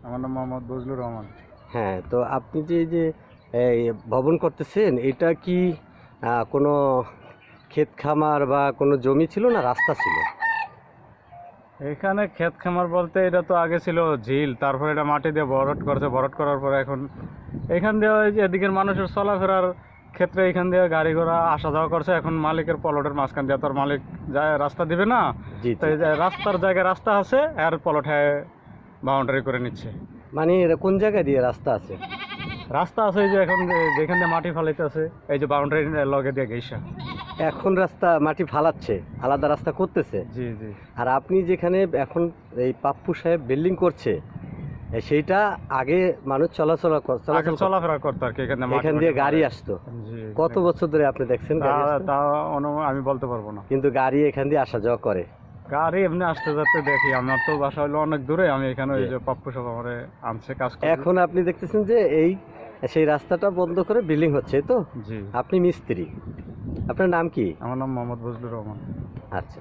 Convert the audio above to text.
আমার নাম মোহাম্মদ বজলুর রহমান। হ্যাঁ, তো আপনি যে এই যে এই ভবন করতেছেন, এটা কি কোনো ক্ষেত খামার বা কোনো জমি ছিল না রাস্তা ছিল? এখানে ক্ষেত খামার বলতে এটা তো আগে ছিল ঝিল, তারপর এটা মাটি দিয়ে ভরাট করছে, ভরাট করার পরে এখন এখান দিয়ে ওই যে এদিকের মানুষের চলাফেরার ক্ষেত্রে এখান দিয়ে গাড়ি ঘোড়া আসা যাওয়া করছে। এখন মালিকের প্লটের মাঝখান দিয়ে তোর মালিক যায় রাস্তা দিবে না, জি তো জি। এই যে রাস্তার জায়গায় রাস্তা আছে আর প্লটে বাউন্ডারি করে নিচ্ছে। মানে এরা কোন জায়গা দিয়ে রাস্তা আছে? রাস্তা আছে এই যে এখন যেখান দিয়ে মাটি ফালাইতে আছে, এই যে বাউন্ডারি লগে দিয়ে ঘেঁষা। এখন রাস্তা মাটি ফালাচ্ছে, আলাদা রাস্তা করতেছে। জি জি। আর আপনি যেখানে এখন এই পাপ্পু সাহেব বিল্ডিং করছে, সেইটা আগে মানুষ আগে চলাফেরা করতো আর কি, এখানে মাটি এখান দিয়ে ফাটি গাড়ি ফেলে। আসতো। জি। কত বছর ধরে আপনি দেখছেন গাড়ি আসতো? তা আমি বলতে পারবো না। কিন্তু গাড়ি এখান দিয়ে আসা যাওয়া করে। গাড়ি এমনি আসতে যাতে দেখি। আমার তো বাসা হলো অনেক দূরে, আমি এখানে ওই জি। যে পাপ্পু সব আমারে আনছে কাজ করে। এখন আপনি দেখতেছেন যে সেই রাস্তাটা বন্ধ করে বিল্ডিং হচ্ছে, এই তো? জি। আপনি মিস্ত্রি, আপনার নাম কি? আমার নাম মোহাম্মদ বজলুর রহমান। আচ্ছা।